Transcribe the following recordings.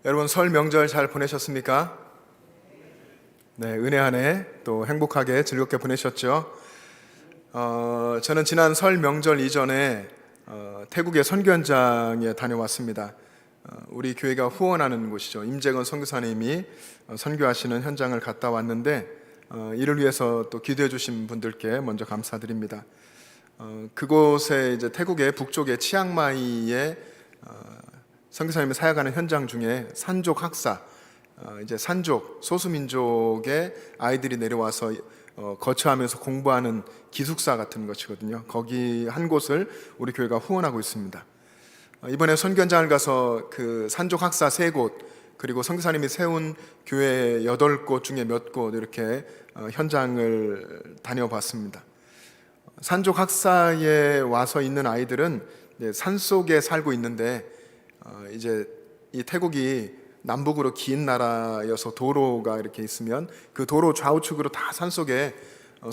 여러분 설 명절 잘 보내셨습니까? 네, 은혜 안에 또 행복하게 즐겁게 보내셨죠? 저는 지난 설 명절 이전에 태국의 선교 현장에 다녀왔습니다. 우리 교회가 후원하는 곳이죠. 임재건 선교사님이 선교하시는 현장을 갔다 왔는데 이를 위해서 또 기도해 주신 분들께 먼저 감사드립니다. 그곳에 이제 태국의 북쪽의 치앙마이에 선교사님이 사역하는 현장 중에 산족 학사, 이제 산족 소수민족의 아이들이 내려와서 거처하면서 공부하는 기숙사 같은 것이거든요. 거기 한 곳을 우리 교회가 후원하고 있습니다. 이번에 선교 현장을 가서 그 산족 학사 3곳, 그리고 선교사님이 세운 교회 8곳 중에 몇 곳 이렇게 현장을 다녀봤습니다. 산족 학사에 와서 있는 아이들은 산속에 살고 있는데 이제 이 태국이 남북으로 긴 나라여서 도로가 이렇게 있으면 그 도로 좌우측으로 다 산속에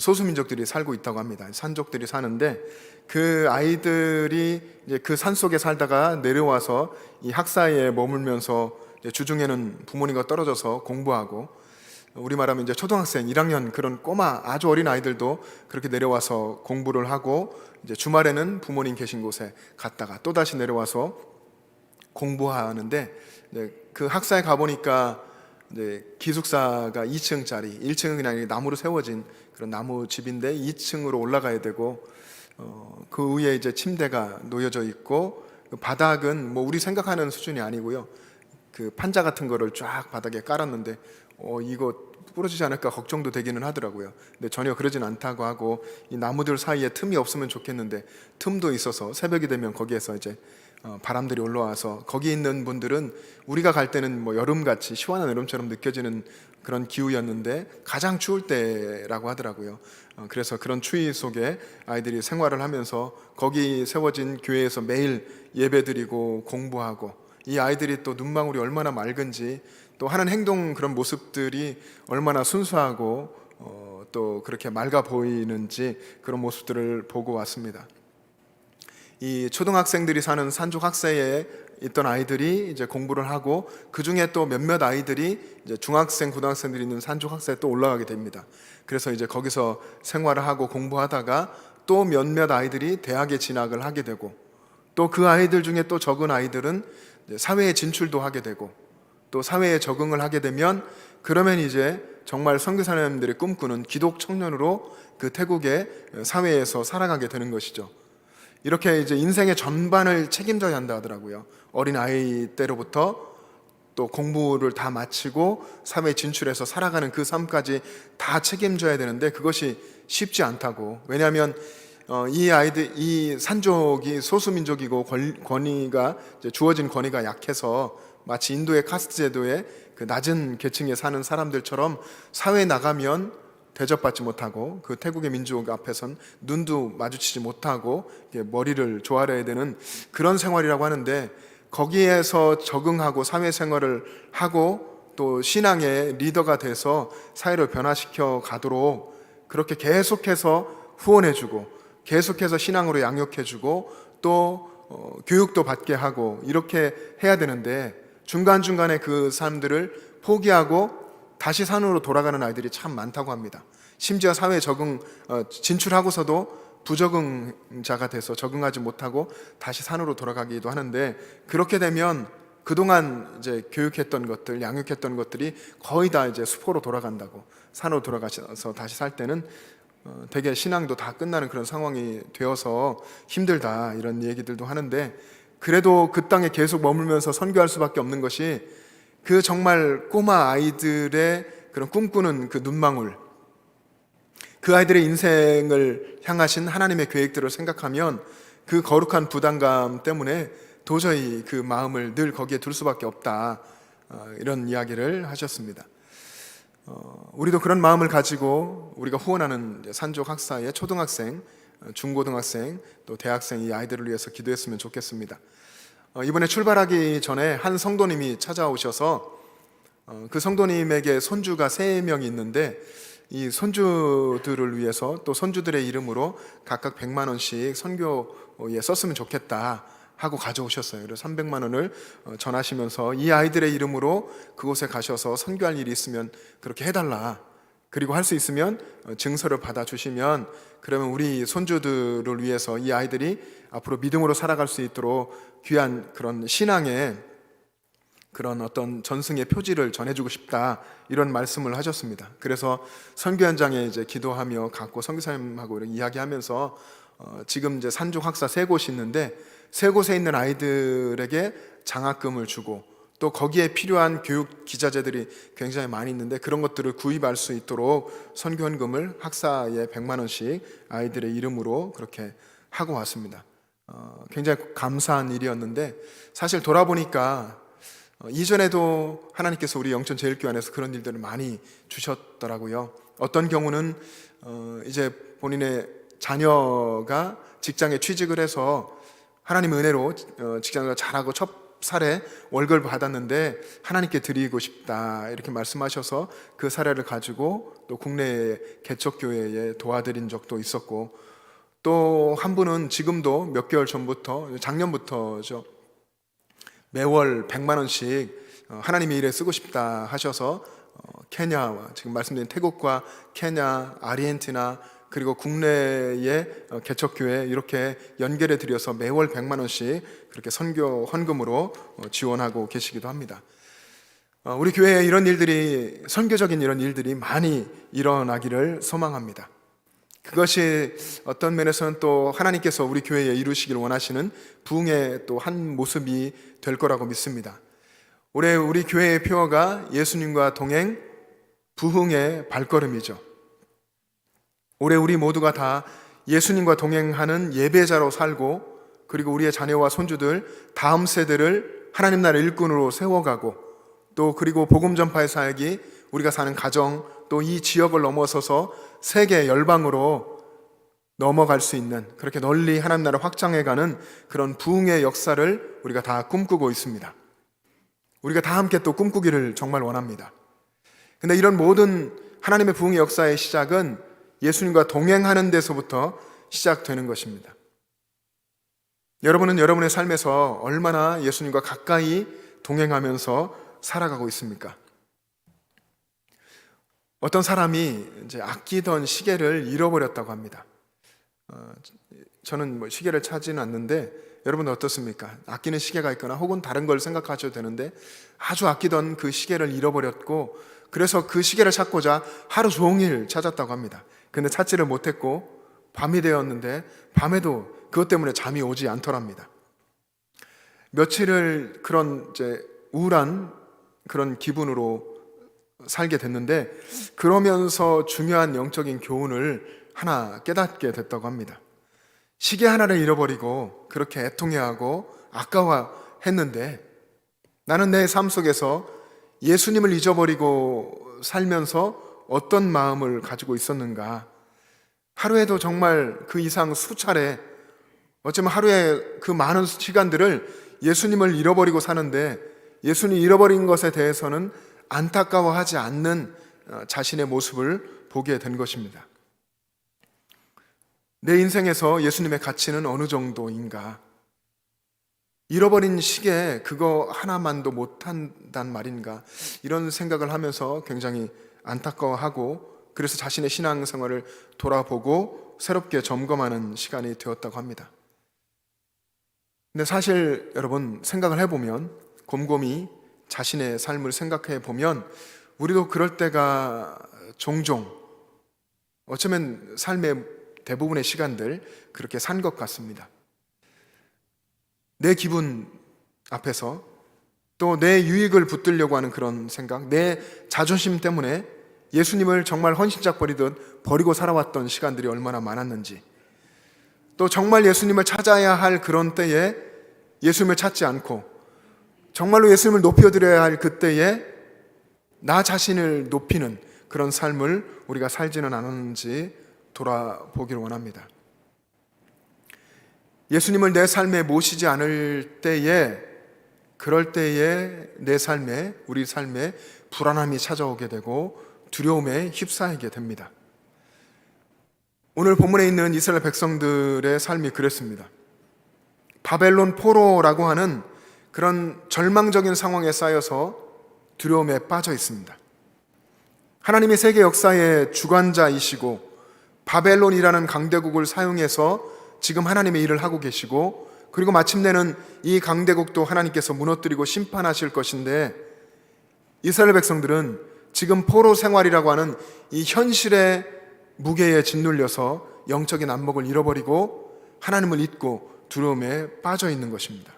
소수민족들이 살고 있다고 합니다. 산족들이 사는데 그 아이들이 이제 그 산속에 살다가 내려와서 이 학사에 머물면서 주중에는 부모님과 떨어져서 공부하고, 우리 말하면 이제 초등학생 1학년 그런 꼬마 아주 어린 아이들도 그렇게 내려와서 공부를 하고, 이제 주말에는 부모님 계신 곳에 갔다가 또 다시 내려와서 공부하는데, 그 학사에 가보니까 이제 기숙사가 2층짜리, 1층은 그냥 나무로 세워진 그런 나무 집인데 2층으로 올라가야 되고, 그 위에 이제 침대가 놓여져 있고, 그 바닥은 뭐 우리 생각하는 수준이 아니고요. 그 판자 같은 거를 쫙 바닥에 깔았는데 이거 부러지지 않을까 걱정도 되기는 하더라고요. 근데 전혀 그러진 않다고 하고, 이 나무들 사이에 틈이 없으면 좋겠는데 틈도 있어서 새벽이 되면 거기에서 이제 바람들이 올라와서, 거기 있는 분들은 우리가 갈 때는 뭐 여름같이 시원한 여름처럼 느껴지는 그런 기후였는데 가장 추울 때라고 하더라고요. 그래서 그런 추위 속에 아이들이 생활을 하면서 거기 세워진 교회에서 매일 예배드리고 공부하고, 이 아이들이 또 눈망울이 얼마나 맑은지, 또 하는 행동 그런 모습들이 얼마나 순수하고 또 그렇게 맑아 보이는지 그런 모습들을 보고 왔습니다. 이 초등학생들이 사는 산족 학사에 있던 아이들이 이제 공부를 하고, 그 중에 또 몇몇 아이들이 이제 중학생, 고등학생들이 있는 산족 학사에 또 올라가게 됩니다. 그래서 이제 거기서 생활을 하고 공부하다가 또 몇몇 아이들이 대학에 진학을 하게 되고, 또 그 아이들 중에 또 적은 아이들은 사회에 진출도 하게 되고, 또 사회에 적응을 하게 되면, 그러면 이제 정말 선교사님들이 꿈꾸는 기독 청년으로 그 태국의 사회에서 살아가게 되는 것이죠. 이렇게 이제 인생의 전반을 책임져야 한다 하더라고요. 어린 아이 때로부터 또 공부를 다 마치고 사회에 진출해서 살아가는 그 삶까지 다 책임져야 되는데 그것이 쉽지 않다고. 왜냐하면 이 아이들, 이 산족이 소수민족이고 권위가 주어진 권위가 약해서 마치 인도의 카스트 제도의 그 낮은 계층에 사는 사람들처럼 사회에 나가면 대접받지 못하고, 그 태국의 민족 앞에선 눈도 마주치지 못하고 머리를 조아려야 되는 그런 생활이라고 하는데, 거기에서 적응하고 사회생활을 하고 또 신앙의 리더가 돼서 사회를 변화시켜 가도록 그렇게 계속해서 후원해주고, 계속해서 신앙으로 양육해주고, 또 교육도 받게 하고 이렇게 해야 되는데, 중간중간에 그 사람들을 포기하고 다시 산으로 돌아가는 아이들이 참 많다고 합니다. 심지어 사회에 진출하고서도 부적응자가 돼서 적응하지 못하고 다시 산으로 돌아가기도 하는데, 그렇게 되면 그동안 이제 교육했던 것들, 양육했던 것들이 거의 다 이제 수포로 돌아간다고, 산으로 돌아가서 다시 살 때는 되게 신앙도 다 끝나는 그런 상황이 되어서 힘들다, 이런 얘기들도 하는데, 그래도 그 땅에 계속 머물면서 선교할 수밖에 없는 것이 그 정말 꼬마 아이들의 그런 꿈꾸는 그 눈망울, 그 아이들의 인생을 향하신 하나님의 계획들을 생각하면 그 거룩한 부담감 때문에 도저히 그 마음을 늘 거기에 둘 수밖에 없다, 이런 이야기를 하셨습니다. 우리도 그런 마음을 가지고 우리가 후원하는 산족 학사의 초등학생, 중고등학생, 또 대학생 이 아이들을 위해서 기도했으면 좋겠습니다. 이번에 출발하기 전에 한 성도님이 찾아오셔서 그 성도님에게 손주가 3명이 있는데, 이 손주들을 위해서 또 손주들의 이름으로 각각 100만 원씩 선교에 썼으면 좋겠다 하고 가져오셨어요. 그래서 300만 원을 전하시면서 이 아이들의 이름으로 그곳에 가셔서 선교할 일이 있으면 그렇게 해달라. 그리고 할 수 있으면 증서를 받아주시면 그러면 우리 손주들을 위해서 이 아이들이 앞으로 믿음으로 살아갈 수 있도록 귀한 그런 신앙의 그런 어떤 전승의 표지를 전해주고 싶다, 이런 말씀을 하셨습니다. 그래서 선교 현장에 이제 기도하며 갔고 선교사님하고 이렇게 이야기하면서 지금 이제 산중 학사 3곳이 있는데 3곳에 있는 아이들에게 장학금을 주고 또 거기에 필요한 교육 기자재들이 굉장히 많이 있는데 그런 것들을 구입할 수 있도록 선교헌금을 학사에 100만 원씩 아이들의 이름으로 그렇게 하고 왔습니다. 굉장히 감사한 일이었는데 사실 돌아보니까 이전에도 하나님께서 우리 영천제일교회 안에서 그런 일들을 많이 주셨더라고요. 어떤 경우는 이제 본인의 자녀가 직장에 취직을 해서 하나님의 은혜로 직장을 잘하고 첫 사례 월급을 받았는데 하나님께 드리고 싶다 이렇게 말씀하셔서 그 사례를 가지고 또 국내의 개척교회에 도와드린 적도 있었고, 또 한 분은 지금도 몇 개월 전부터 작년부터죠, 매월 100만 원씩 하나님의 일에 쓰고 싶다 하셔서 케냐와 지금 말씀드린 태국과 케냐, 아르헨티나 그리고 국내의 개척교회 이렇게 연결해 드려서 매월 100만 원씩 그렇게 선교 헌금으로 지원하고 계시기도 합니다. 우리 교회에 이런 일들이, 선교적인 이런 일들이 많이 일어나기를 소망합니다. 그것이 어떤 면에서는 또 하나님께서 우리 교회에 이루시길 원하시는 부흥의 또 한 모습이 될 거라고 믿습니다. 올해 우리 교회의 표어가 예수님과 동행, 부흥의 발걸음이죠. 올해 우리 모두가 다 예수님과 동행하는 예배자로 살고, 그리고 우리의 자녀와 손주들, 다음 세대를 하나님 나라 일꾼으로 세워가고, 또 그리고 복음 전파의 사역이 우리가 사는 가정, 또 이 지역을 넘어서서 세계 열방으로 넘어갈 수 있는, 그렇게 널리 하나님 나라 확장해가는 그런 부흥의 역사를 우리가 다 꿈꾸고 있습니다. 우리가 다 함께 또 꿈꾸기를 정말 원합니다. 근데 이런 모든 하나님의 부흥의 역사의 시작은 예수님과 동행하는 데서부터 시작되는 것입니다. 여러분은 여러분의 삶에서 얼마나 예수님과 가까이 동행하면서 살아가고 있습니까? 어떤 사람이 이제 아끼던 시계를 잃어버렸다고 합니다. 저는 시계를 차지는 않는데 여러분은 어떻습니까? 아끼는 시계가 있거나 혹은 다른 걸 생각하셔도 되는데 아주 아끼던 그 시계를 잃어버렸고, 그래서 그 시계를 찾고자 하루 종일 찾았다고 합니다. 근데 찾지를 못했고 밤이 되었는데 밤에도 그것 때문에 잠이 오지 않더랍니다. 며칠을 그런 이제 우울한 그런 기분으로 살게 됐는데, 그러면서 중요한 영적인 교훈을 하나 깨닫게 됐다고 합니다. 시계 하나를 잃어버리고 그렇게 애통해하고 아까워했는데 나는 내 삶 속에서 예수님을 잊어버리고 살면서 어떤 마음을 가지고 있었는가. 하루에도 정말 그 이상 수차례, 어쩌면 하루에 그 많은 시간들을 예수님을 잃어버리고 사는데 예수님 잃어버린 것에 대해서는 안타까워하지 않는 자신의 모습을 보게 된 것입니다. 내 인생에서 예수님의 가치는 어느 정도인가? 잃어버린 시계 그거 하나만도 못한단 말인가? 이런 생각을 하면서 굉장히 안타까워하고, 그래서 자신의 신앙생활을 돌아보고 새롭게 점검하는 시간이 되었다고 합니다. 근데 사실 여러분 생각을 해보면, 곰곰이 자신의 삶을 생각해 보면 우리도 그럴 때가 종종, 어쩌면 삶의 대부분의 시간들 그렇게 산 것 같습니다. 내 기분 앞에서, 또 내 유익을 붙들려고 하는 그런 생각, 내 자존심 때문에 예수님을 정말 헌신짝 버리듯 버리고 살아왔던 시간들이 얼마나 많았는지, 또 정말 예수님을 찾아야 할 그런 때에 예수님을 찾지 않고 정말로 예수님을 높여드려야 할 그때에 나 자신을 높이는 그런 삶을 우리가 살지는 않았는지 돌아보기를 원합니다. 예수님을 내 삶에 모시지 않을 때에, 그럴 때에 내 삶에, 우리 삶에 불안함이 찾아오게 되고 두려움에 휩싸이게 됩니다. 오늘 본문에 있는 이스라엘 백성들의 삶이 그랬습니다. 바벨론 포로라고 하는 그런 절망적인 상황에 쌓여서 두려움에 빠져 있습니다. 하나님이 세계 역사의 주관자이시고 바벨론이라는 강대국을 사용해서 지금 하나님의 일을 하고 계시고, 그리고 마침내는 이 강대국도 하나님께서 무너뜨리고 심판하실 것인데, 이스라엘 백성들은 지금 포로 생활이라고 하는 이 현실의 무게에 짓눌려서 영적인 안목을 잃어버리고 하나님을 잊고 두려움에 빠져 있는 것입니다.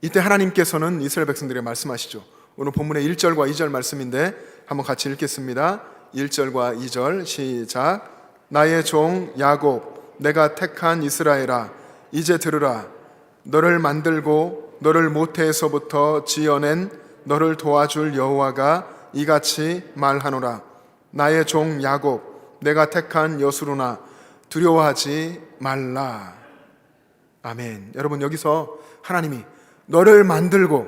이때 하나님께서는 이스라엘 백성들에게 말씀하시죠. 오늘 본문의 1절과 2절 말씀인데 한번 같이 읽겠습니다. 1절과 2절 시작. 나의 종 야곱, 내가 택한 이스라엘아, 이제 들으라. 너를 만들고 너를 모태에서부터 지어낸 너를 도와줄 여호와가 이같이 말하노라. 나의 종 야곱, 내가 택한 여수루나 두려워하지 말라. 아멘. 여러분, 여기서 하나님이 너를 만들고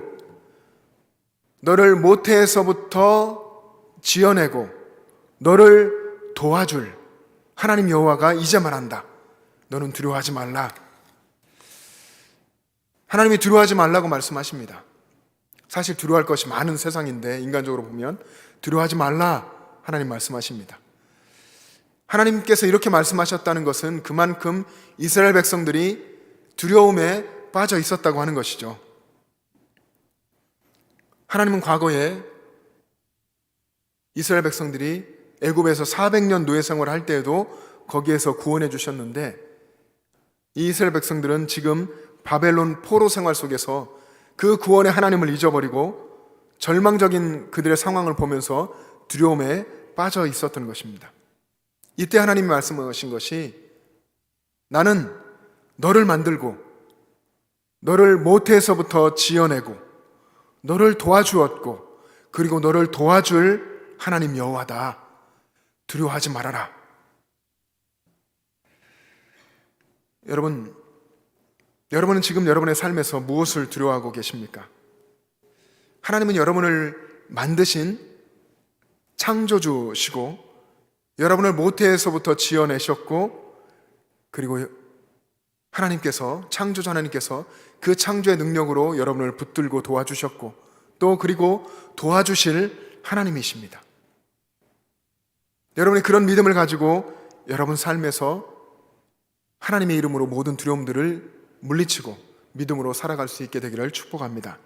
너를 모태에서부터 지어내고 너를 도와줄 하나님 여호와가 이제 말한다. 너는 두려워하지 말라. 하나님이 두려워하지 말라고 말씀하십니다. 사실 두려워할 것이 많은 세상인데 인간적으로 보면 두려워하지 말라 하나님 말씀하십니다. 하나님께서 이렇게 말씀하셨다는 것은 그만큼 이스라엘 백성들이 두려움에 빠져 있었다고 하는 것이죠. 하나님은 과거에 이스라엘 백성들이 애굽에서 400년 노예 생활을 할 때에도 거기에서 구원해 주셨는데, 이 이스라엘 백성들은 지금 바벨론 포로 생활 속에서 그 구원의 하나님을 잊어버리고 절망적인 그들의 상황을 보면서 두려움에 빠져 있었던 것입니다. 이때 하나님이 말씀하신 것이, 나는 너를 만들고 너를 모태에서부터 지어내고 너를 도와주었고 그리고 너를 도와줄 하나님 여호와다. 두려워하지 말아라. 여러분은 지금 여러분의 삶에서 무엇을 두려워하고 계십니까? 하나님은 여러분을 만드신 창조주시고 여러분을 모태에서부터 지어내셨고, 그리고 하나님께서, 창조주 하나님께서 그 창조의 능력으로 여러분을 붙들고 도와주셨고, 또 그리고 도와주실 하나님이십니다. 여러분이 그런 믿음을 가지고 여러분 삶에서 하나님의 이름으로 모든 두려움들을 물리치고 믿음으로 살아갈 수 있게 되기를 축복합니다.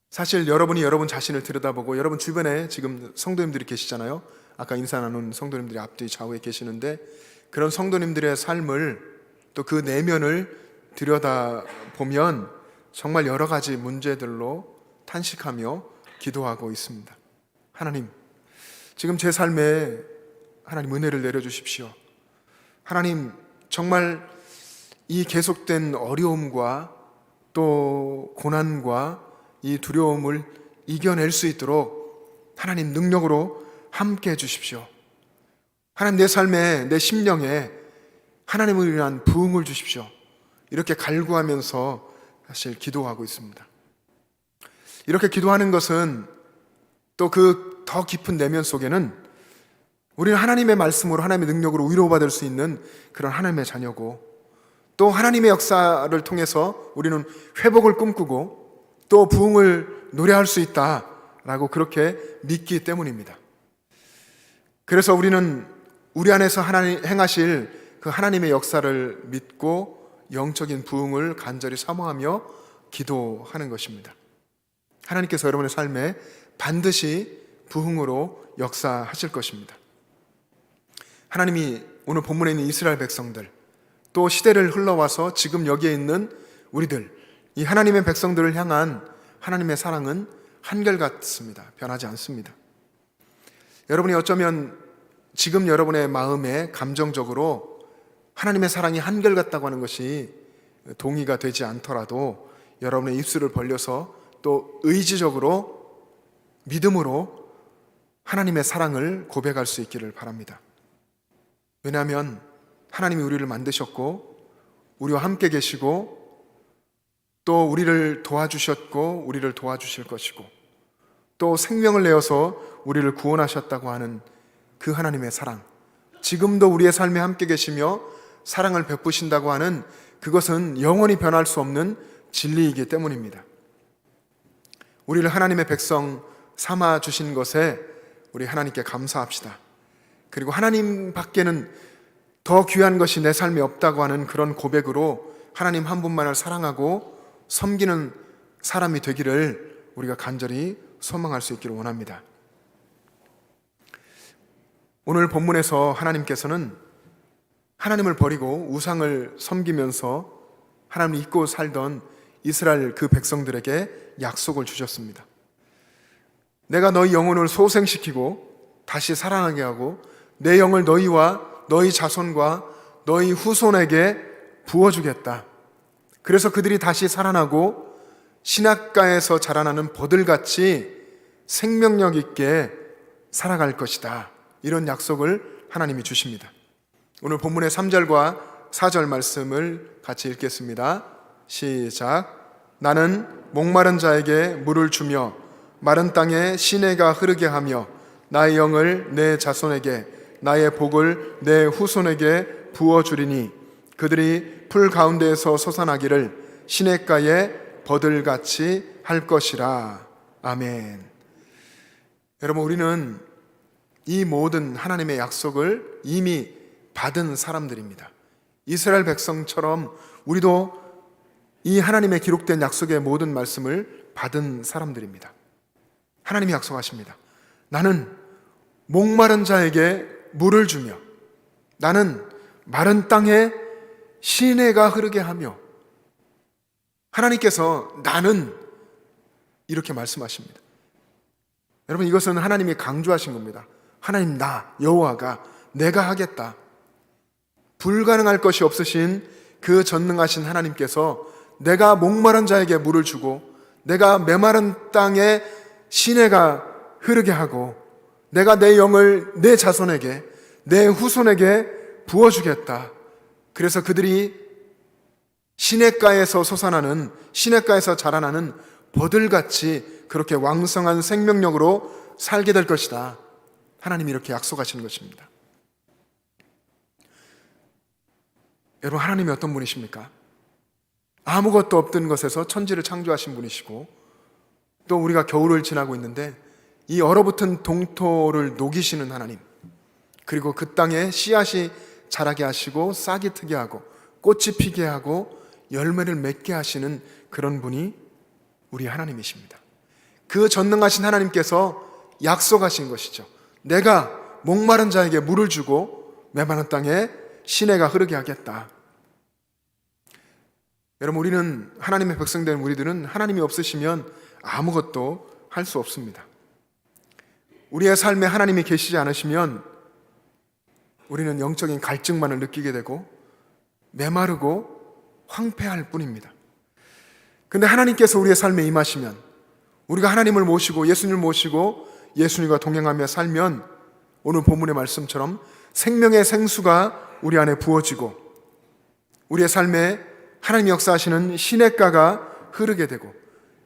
사실 여러분이 여러분 자신을 들여다보고, 여러분 주변에 지금 성도님들이 계시잖아요. 아까 인사 나눈 성도님들이 앞뒤 좌우에 계시는데, 그런 성도님들의 삶을, 또 그 내면을 들여다보면 정말 여러 가지 문제들로 탄식하며 기도하고 있습니다. 하나님, 지금 제 삶에 하나님 은혜를 내려주십시오. 하나님, 정말 이 계속된 어려움과 또 고난과 이 두려움을 이겨낼 수 있도록 하나님 능력으로 함께 해주십시오. 하나님, 내 삶에, 내 심령에 하나님을 위한 부흥을 주십시오. 이렇게 갈구하면서 사실 기도하고 있습니다. 이렇게 기도하는 것은 또 그 더 깊은 내면 속에는 우리는 하나님의 말씀으로, 하나님의 능력으로 위로받을 수 있는 그런 하나님의 자녀고, 또 하나님의 역사를 통해서 우리는 회복을 꿈꾸고 또 부흥을 노래할 수 있다라고 그렇게 믿기 때문입니다. 그래서 우리는 우리 안에서 하나님 행하실 그 하나님의 역사를 믿고 영적인 부흥을 간절히 사모하며 기도하는 것입니다. 하나님께서 여러분의 삶에 반드시 부흥으로 역사하실 것입니다. 하나님이 오늘 본문에 있는 이스라엘 백성들, 또 시대를 흘러와서 지금 여기에 있는 우리들, 이 하나님의 백성들을 향한 하나님의 사랑은 한결같습니다. 변하지 않습니다. 여러분이 어쩌면 지금 여러분의 마음에 감정적으로 하나님의 사랑이 한결같다고 하는 것이 동의가 되지 않더라도 여러분의 입술을 벌려서 또 의지적으로 믿음으로 하나님의 사랑을 고백할 수 있기를 바랍니다. 왜냐하면 하나님이 우리를 만드셨고 우리와 함께 계시고 또 우리를 도와주셨고 우리를 도와주실 것이고 또 생명을 내어서 우리를 구원하셨다고 하는 그 하나님의 사랑, 지금도 우리의 삶에 함께 계시며 사랑을 베푸신다고 하는 그것은 영원히 변할 수 없는 진리이기 때문입니다. 우리를 하나님의 백성 삼아 주신 것에 우리 하나님께 감사합시다. 그리고 하나님 밖에는 더 귀한 것이 내 삶에 없다고 하는 그런 고백으로 하나님 한 분만을 사랑하고 섬기는 사람이 되기를 우리가 간절히 소망할 수 있기를 원합니다. 오늘 본문에서 하나님께서는 하나님을 버리고 우상을 섬기면서 하나님을 잊고 살던 이스라엘 그 백성들에게 약속을 주셨습니다. 내가 너희 영혼을 소생시키고 다시 살아나게 하고 내 영을 너희와 너희 자손과 너희 후손에게 부어주겠다. 그래서 그들이 다시 살아나고 시냇가에서 자라나는 버들같이 생명력 있게 살아갈 것이다. 이런 약속을 하나님이 주십니다. 오늘 본문의 3절과 4절 말씀을 같이 읽겠습니다. 시작. 나는 목마른 자에게 물을 주며 마른 땅에 시내가 흐르게 하며 나의 영을 내 자손에게 나의 복을 내 후손에게 부어주리니 그들이 풀 가운데에서 솟아나기를 시냇가에 버들같이 할 것이라. 아멘. 여러분, 우리는 이 모든 하나님의 약속을 이미 받은 사람들입니다. 이스라엘 백성처럼 우리도 이 하나님의 기록된 약속의 모든 말씀을 받은 사람들입니다. 하나님이 약속하십니다. 나는 목마른 자에게 물을 주며 나는 마른 땅에 시내가 흐르게 하며, 하나님께서 나는 이렇게 말씀하십니다. 여러분, 이것은 하나님이 강조하신 겁니다. 하나님, 나 여호와가 내가 하겠다. 불가능할 것이 없으신 그 전능하신 하나님께서 내가 목마른 자에게 물을 주고 내가 메마른 땅에 시내가 흐르게 하고 내가 내 영을 내 자손에게 내 후손에게 부어주겠다. 그래서 그들이 시냇가에서 솟아나는, 시냇가에서 자라나는 버들같이 그렇게 왕성한 생명력으로 살게 될 것이다. 하나님이 이렇게 약속하시는 것입니다. 여러분, 하나님이 어떤 분이십니까? 아무것도 없던 것에서 천지를 창조하신 분이시고, 또 우리가 겨울을 지나고 있는데 이 얼어붙은 동토를 녹이시는 하나님, 그리고 그 땅에 씨앗이 자라게 하시고 싹이 트게 하고 꽃이 피게 하고 열매를 맺게 하시는 그런 분이 우리 하나님이십니다. 그 전능하신 하나님께서 약속하신 것이죠. 내가 목마른 자에게 물을 주고 메마른 땅에 시내가 흐르게 하겠다. 여러분, 우리는, 하나님의 백성된 우리들은 하나님이 없으시면 아무것도 할 수 없습니다. 우리의 삶에 하나님이 계시지 않으시면 우리는 영적인 갈증만을 느끼게 되고 메마르고 황폐할 뿐입니다. 근데 하나님께서 우리의 삶에 임하시면, 우리가 하나님을 모시고 예수님을 모시고 예수님과 동행하며 살면 오늘 본문의 말씀처럼 생명의 생수가 우리 안에 부어지고 우리의 삶에 하나님 역사하시는 시냇가가 흐르게 되고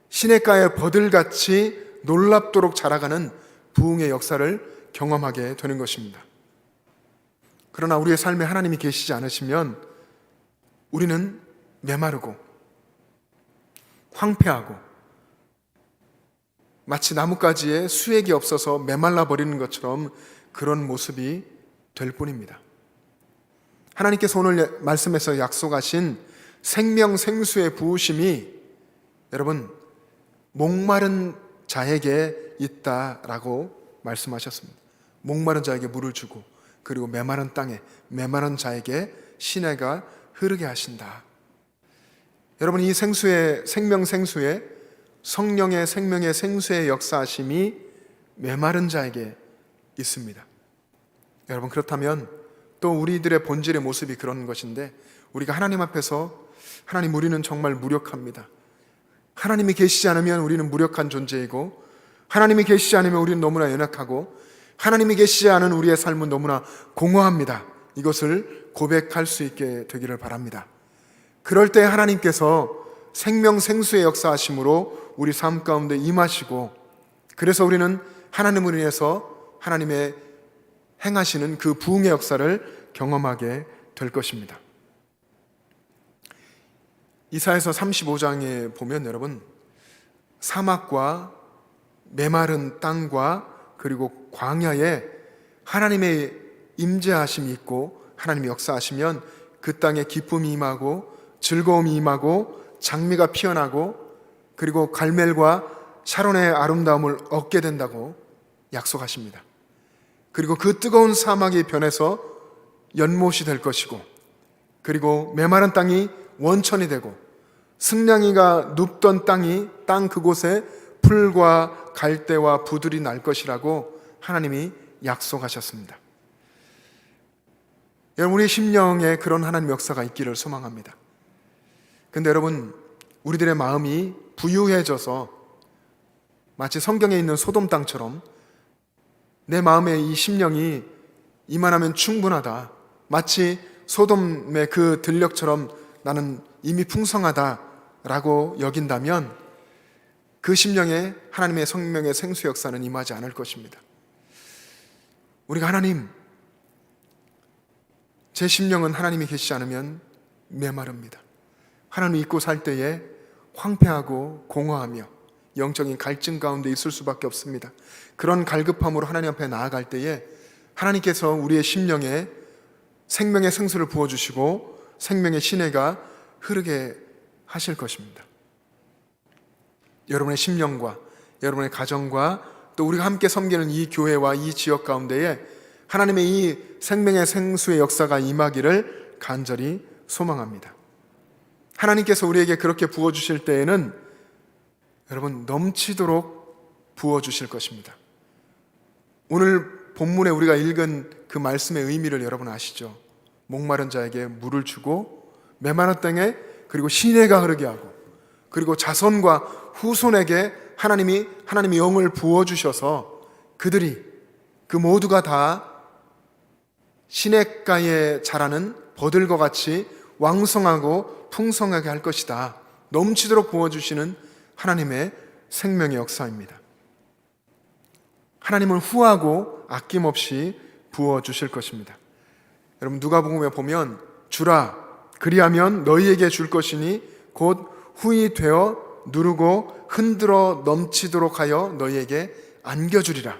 시냇가의 버들같이 놀랍도록 자라가는 부흥의 역사를 경험하게 되는 것입니다. 그러나 우리의 삶에 하나님이 계시지 않으시면 우리는 메마르고 황폐하고 마치 나뭇가지에 수액이 없어서 메말라 버리는 것처럼 그런 모습이 될 뿐입니다. 하나님께서 오늘 말씀에서 약속하신 생명 생수의 부으심이 여러분 목마른 자에게 있다라고 말씀하셨습니다. 목마른 자에게 물을 주고 그리고 메마른 땅에 메마른 자에게 시내가 흐르게 하신다. 여러분, 이 생수의, 생명 생수의, 성령의 생명의 생수의 역사하심이 메마른 자에게 있습니다. 여러분, 그렇다면 또 우리들의 본질의 모습이 그런 것인데, 우리가 하나님 앞에서 하나님, 우리는 정말 무력합니다. 하나님이 계시지 않으면 우리는 무력한 존재이고, 하나님이 계시지 않으면 우리는 너무나 연약하고, 하나님이 계시지 않은 우리의 삶은 너무나 공허합니다. 이것을 고백할 수 있게 되기를 바랍니다. 그럴 때 하나님께서 생명 생수의 역사하심으로 우리 삶 가운데 임하시고, 그래서 우리는 하나님을 인해서 하나님의 행하시는 그 부흥의 역사를 경험하게 될 것입니다. 이사야서 35장에 보면 여러분, 사막과 메마른 땅과 그리고 광야에 하나님의 임재하심이 있고 하나님이 역사하시면 그 땅에 기쁨이 임하고 즐거움이 임하고 장미가 피어나고 그리고 갈멜과 샤론의 아름다움을 얻게 된다고 약속하십니다. 그리고 그 뜨거운 사막이 변해서 연못이 될 것이고, 그리고 메마른 땅이 원천이 되고, 승냥이가 눕던 땅 그곳에 풀과 갈대와 부들이 날 것이라고 하나님이 약속하셨습니다. 여러분, 우리 심령에 그런 하나님 역사가 있기를 소망합니다. 근데 여러분, 우리들의 마음이 부유해져서 마치 성경에 있는 소돔 땅처럼 내 마음의 이 심령이 이만하면 충분하다, 마치 소돔의 그 들녘처럼 나는 이미 풍성하다라고 여긴다면 그 심령에 하나님의 성령의 생수 역사는 임하지 않을 것입니다. 우리가 하나님, 제 심령은 하나님이 계시지 않으면 메마릅니다. 하나님 잊고 살 때에 황폐하고 공허하며 영적인 갈증 가운데 있을 수밖에 없습니다. 그런 갈급함으로 하나님 앞에 나아갈 때에 하나님께서 우리의 심령에 생명의 생수를 부어주시고 생명의 시내가 흐르게 하실 것입니다. 여러분의 심령과 여러분의 가정과 또 우리가 함께 섬기는 이 교회와 이 지역 가운데에 하나님의 이 생명의 생수의 역사가 임하기를 간절히 소망합니다. 하나님께서 우리에게 그렇게 부어주실 때에는 여러분 넘치도록 부어주실 것입니다. 오늘 본문에 우리가 읽은 그 말씀의 의미를 여러분 아시죠? 목마른 자에게 물을 주고 메마른 땅에 그리고 시내가 흐르게 하고 그리고 자손과 후손에게 하나님이 영을 부어주셔서 그들이 그 모두가 다 시냇가에 자라는 버들과 같이 왕성하고 풍성하게 할 것이다. 넘치도록 부어주시는 하나님의 생명의 역사입니다. 하나님은 후하고 아낌없이 부어주실 것입니다. 여러분, 누가복음에 보면 주라 그리하면 너희에게 줄 것이니 곧 후히 되어 누르고 흔들어 넘치도록 하여 너희에게 안겨주리라.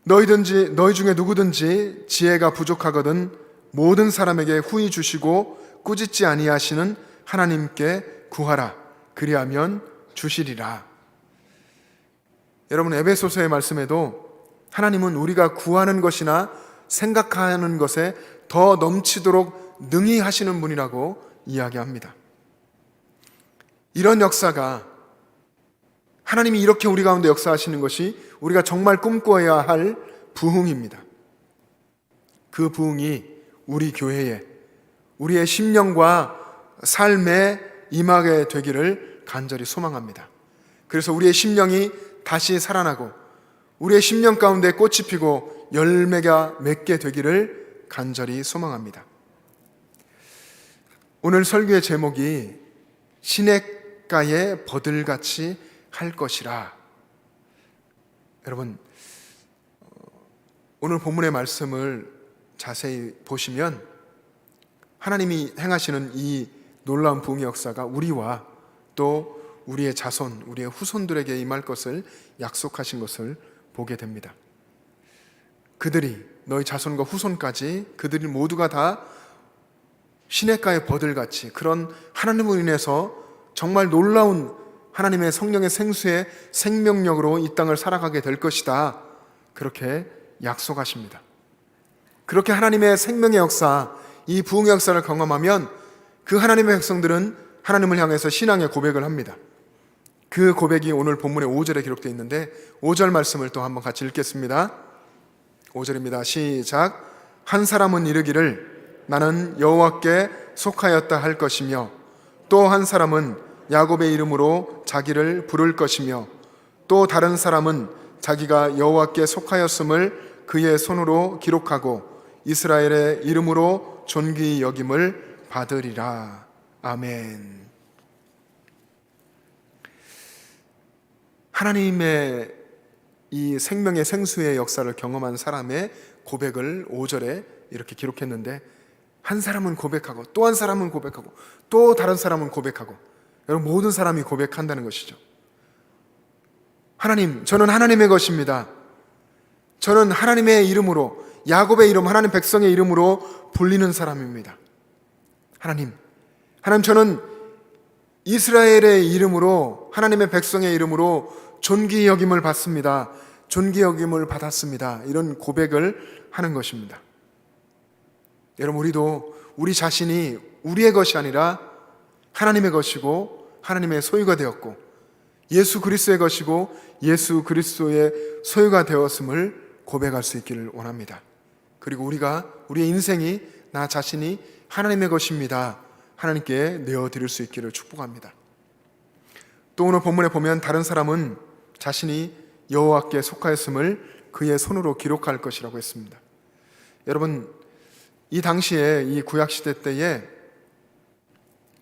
너희 중에 누구든지 지혜가 부족하거든 모든 사람에게 후히 주시고 꾸짖지 아니하시는 하나님께 구하라. 그리하면 주시리라. 여러분, 에베소서의 말씀에도 하나님은 우리가 구하는 것이나 생각하는 것에 더 넘치도록 능히 하시는 분이라고 이야기합니다. 이런 역사가, 하나님이 이렇게 우리 가운데 역사하시는 것이 우리가 정말 꿈꿔야 할 부흥입니다. 그 부흥이 우리 교회에, 우리의 심령과 삶에 임하게 되기를 간절히 소망합니다. 그래서 우리의 심령이 다시 살아나고 우리의 심령 가운데 꽃이 피고 열매가 맺게 되기를 간절히 소망합니다. 오늘 설교의 제목이 시냇가에 버들같이 할 것이라. 여러분, 오늘 본문의 말씀을 자세히 보시면 하나님이 행하시는 이 놀라운 부흥의 역사가 우리와 또 우리의 자손, 우리의 후손들에게 임할 것을 약속하신 것을 보게 됩니다. 그들이, 너희 자손과 후손까지 그들이 모두가 다 시냇가의 버들같이 그런 하나님으로 인해서 정말 놀라운 하나님의 성령의 생수의 생명력으로 이 땅을 살아가게 될 것이다. 그렇게 약속하십니다. 그렇게 하나님의 생명의 역사, 이 부흥의 역사를 경험하면 그 하나님의 백성들은 하나님을 향해서 신앙의 고백을 합니다. 그 고백이 오늘 본문의 5절에 기록되어 있는데 5절 말씀을 또 한번 같이 읽겠습니다. 5절입니다. 시작. 한 사람은 이르기를 나는 여호와께 속하였다 할 것이며 또 한 사람은 야곱의 이름으로 자기를 부를 것이며 또 다른 사람은 자기가 여호와께 속하였음을 그의 손으로 기록하고 이스라엘의 이름으로 존귀히 여김을 받으리라. 아멘. 하나님의 이 생명의 생수의 역사를 경험한 사람의 고백을 5절에 이렇게 기록했는데 한 사람은 고백하고 또 한 사람은 고백하고 또 다른 사람은 고백하고, 여러분 모든 사람이 고백한다는 것이죠. 하나님, 저는 하나님의 것입니다. 저는 하나님의 이름으로, 야곱의 이름, 하나님 백성의 이름으로 불리는 사람입니다. 하나님, 저는 이스라엘의 이름으로, 하나님의 백성의 이름으로 존귀 여김을 받습니다. 존귀 여김을 받았습니다. 이런 고백을 하는 것입니다. 여러분, 우리도 우리 자신이 우리의 것이 아니라 하나님의 것이고 하나님의 소유가 되었고, 예수 그리스도의 것이고 예수 그리스도의 소유가 되었음을 고백할 수 있기를 원합니다. 그리고 우리의 인생이, 나 자신이 하나님의 것입니다, 하나님께 내어드릴 수 있기를 축복합니다. 또 오늘 본문에 보면 다른 사람은 자신이 여호와께 속하였음을 그의 손으로 기록할 것이라고 했습니다. 여러분, 이 당시에, 이 구약시대 때에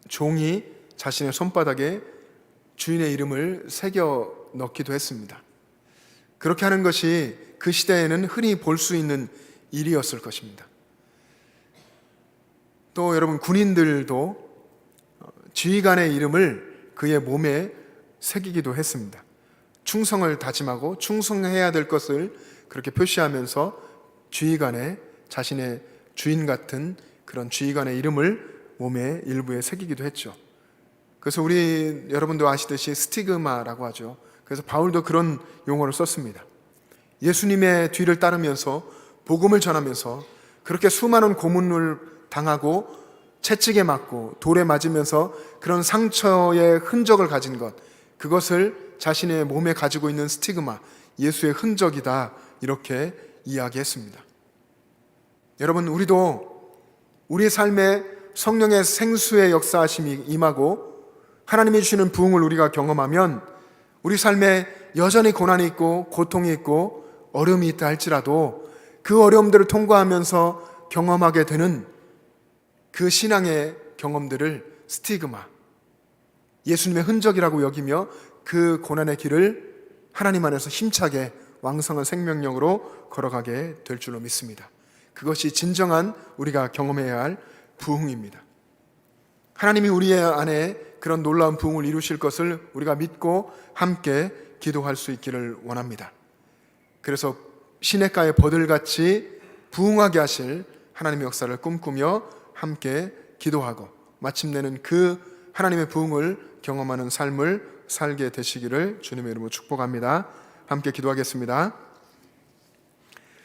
종이 자신의 손바닥에 주인의 이름을 새겨 넣기도 했습니다. 그렇게 하는 것이 그 시대에는 흔히 볼 수 있는 일이었을 것입니다. 또 여러분, 군인들도 지휘관의 이름을 그의 몸에 새기기도 했습니다. 충성을 다짐하고 충성해야 될 것을 그렇게 표시하면서 지휘관의, 자신의 주인 같은 그런 지휘관의 이름을 몸의 일부에 새기기도 했죠. 그래서 여러분도 아시듯이 스티그마라고 하죠. 그래서 바울도 그런 용어를 썼습니다. 예수님의 뒤를 따르면서 복음을 전하면서 그렇게 수많은 고문을 당하고 채찍에 맞고 돌에 맞으면서 그런 상처의 흔적을 가진 것, 그것을 자신의 몸에 가지고 있는 스티그마, 예수의 흔적이다, 이렇게 이야기했습니다. 여러분, 우리도 우리의 삶에 성령의 생수의 역사하심이 임하고 하나님이 주시는 부흥을 우리가 경험하면 우리 삶에 여전히 고난이 있고 고통이 있고 어려움이 있다 할지라도 그 어려움들을 통과하면서 경험하게 되는 그 신앙의 경험들을 스티그마, 예수님의 흔적이라고 여기며 그 고난의 길을 하나님 안에서 힘차게 왕성한 생명력으로 걸어가게 될 줄로 믿습니다. 그것이 진정한 우리가 경험해야 할 부흥입니다. 하나님이 우리 안에 그런 놀라운 부흥을 이루실 것을 우리가 믿고 함께 기도할 수 있기를 원합니다. 그래서 시냇가의 버들같이 부흥하게 하실 하나님의 역사를 꿈꾸며 함께 기도하고 마침내는 그 하나님의 부흥을 경험하는 삶을 살게 되시기를 주님의 이름으로 축복합니다. 함께 기도하겠습니다.